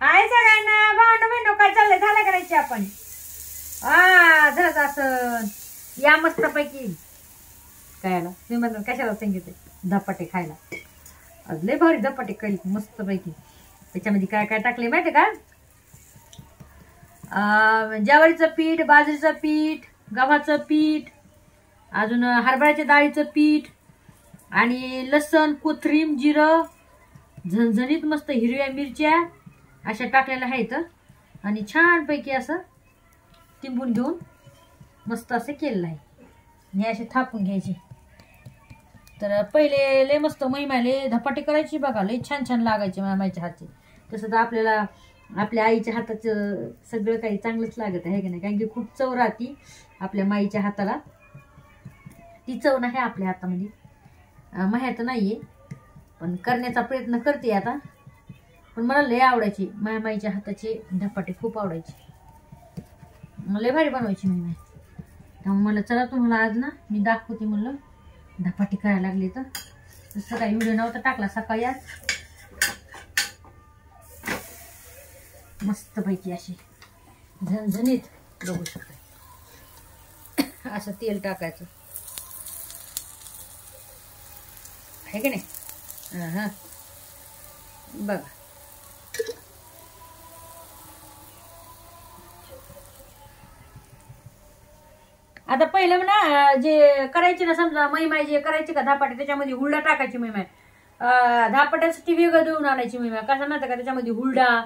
हाय सगळ्यांना भावंड बहिण काय चाललंय झालं करायची आपण झालं असं या मस्त पैकी खायला तुम्ही म्हणून कशाला सांगितले धपाटे खायला आज लय भारी धपाटे खाईल मस्त पैकी त्याच्यामध्ये काय काय टाकले माहिती का ज्वारीचं पीठ बाजरीचं पीठ गव्हाचं पीठ अजून हरभऱ्याच्या डाळीचं पीठ आणि लसण कोथिंबीर जिरं झणझणीत मस्त हिरव्या मिरच्या अशा टाकलेल्या आहेत आणि छान पैकी असं तिंबून घेऊन मस्त असं केलेलं आहे हे असे थापून घ्यायचे तर पहिले लय मस्त महिमाले धपाटे करायची बघा लय छान छान लागायचे मामाच्या हातचे तसं तर आपल्याला आपल्या आईच्या हाताचं सगळं काही चांगलंच लागत आहे की नाही कारण की खूप चव राहती आपल्या माईच्या हाताला ती चव नाही आपल्या हातामध्ये माहीत नाहीये पण करण्याचा प्रयत्न करते आता पण मला लय आवडायची माझ्या माईच्या हाताचे धपाटे खूप आवडायचे लय भारी बनवायची मी त्यामुळे मला चला तुम्हाला आज ना मी दाखवते म्हणलं धपाटे करायला लागले तर सकाळी व्हिडिओ नव्हता टाकला सकाळी आज मस्त पैकी अशी झणझणीत बघू शकता असं तेल टाकायचं आहे की नाही हा बघा आता पहिलं ना जे करायचे ना समजा मैमाय जे करायचे का धापाटे त्याच्यामध्ये हुरडा टाकायची मैमाय धापाट्यासाठी वेगळं देऊन आणायची मैमाय कसं माहिती का त्याच्यामध्ये हुरडा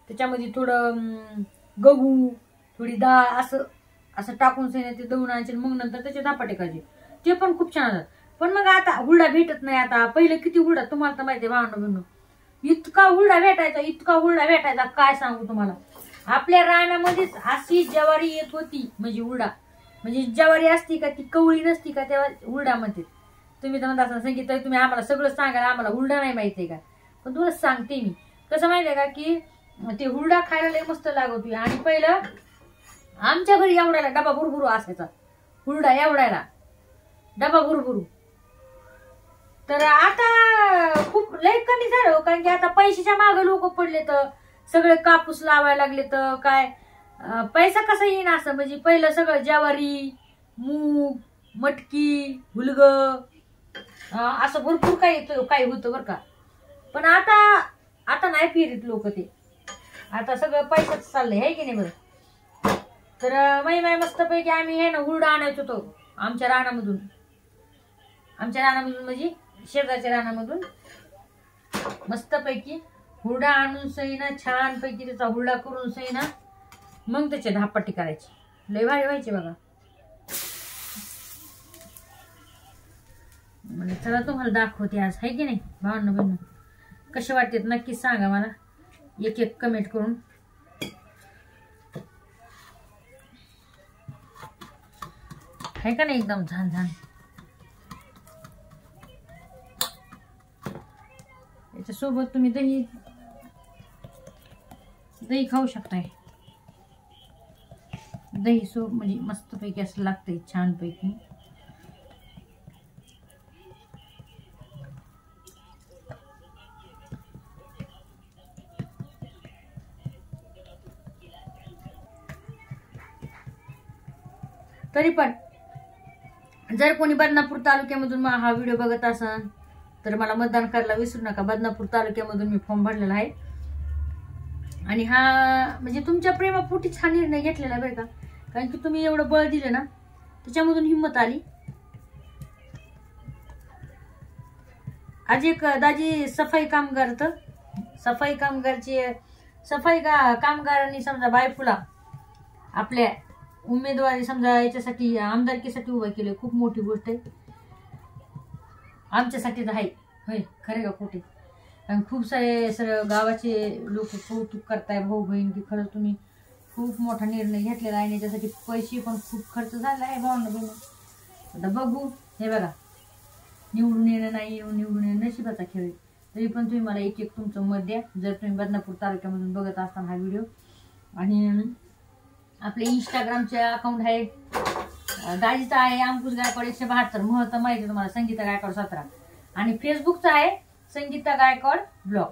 त्याच्यामध्ये थोडं गहू थोडी डाळ असं असं टाकून ते दळून आणायचे मग नंतर त्याचे धापाटे करायचे ते पण खूप छान पण मग आता हुरडा भेटत नाही आता पहिले किती हुरडा तुम्हाला तर माहिती आहे भावंड इतका हुरडा भेटायचा काय सांगू तुम्हाला आपल्या रानामध्येच अशी ज्वारी येत होती म्हणजे हुरडा म्हणजे ज्वारी असती का ती कवळी नसती का तेव्हा हुरडा म्हणते तुम्ही तर म्हणता सांगितलं तुम्ही आम्हाला सगळं सांगायला आम्हाला हुरडा नाही माहितीये का पण तुला सांगते मी कसं माहितीये का की ते हुरडा खायला लय मस्त लागत आणि पहिलं आमच्या घरी एवढ्याला डबा भुरभुरू असायचा हुरडा एवढ्याला डबा भुरभुरू तर आता खूप लय कमी झालं कारण की आता पैशाच्या मागे लोक पडले तर सगळे कापूस लावायला लागले तर काय पैसा कसा येईन असं म्हणजे पहिलं सगळं ज्वारी मूग मटकी हुलग असं भरपूर काही होतं बरं का पण आता नाही फिरत लोक ते आता सगळं पैशाच चाललंय है की नाही बरं तर माई मस्त पैकी आम्ही हे ना हुरडा आणायचो होतो आमच्या रानामधून म्हणजे शेजारच्या रानामधून मस्त पैकी हुरडा आणून सही ना छान पैकी त्याचा हुरडा करून सही ना मग त्याचे धापाटे करायचे लय भारी व्हायचे बघा म्हणजे चला तुम्हाला दाखवते आज आहे की नाही भावना बहिण कसे वाटतात नक्कीच सांगा मला एक एक कमेंट करून आहे का नाही एकदम छान छान याच्यासोबत तुम्ही दही खाऊ शकताय दही सोप म्हणजे मस्त पैकी असं लागतंय छान पैकी तरी पण जर कोणी बदनापूर तालुक्यामधून हा व्हिडिओ बघत असाल तर मला मतदान करायला विसरू नका बदनापूर तालुक्यामधून मी फॉर्म भरलेला आहे आणि हा म्हणजे तुमच्या प्रेमापोटीच हा निर्णय घेतलेला आहे बरं का कारण की तुम्ही एवढं बळ दिलं ना त्याच्यामधून हिंमत आली आज एक दाजी सफाई कामगारांनी समजा बायफुला आपल्या उमेदवारी समजा याच्यासाठी आमदारकीसाठी उभं केलं खूप मोठी गोष्ट आहे आमच्यासाठी तर आहे होय खरे का खोटे आणि खूप सारे सगळं गावाचे लोक कौतुक करताय भाऊ बहीण की खरंच तुम्ही खूप मोठा निर्णय घेतलेला आहे याच्यासाठी पैसे पण खूप खर्च झाला आहे भावना बहिण आता बघू हे बघा निवडून येणं नाही निवडून येणं नशिबाचा खेळ तरी पण तुम्ही मला एक एक तुमचं मत द्या जर तुम्ही बदनापूर तालुक्यामधून बघत असताना हा व्हिडिओ आणि आपले इंस्टाग्रामचे अकाउंट आहे दाजीचा आहे अंकुश गायकवाड 172 महत्व माहिती तुम्हाला संगीता गायकवाड 17 आणि फेसबुकचा आहे संगीता गायकवाड ब्लॉग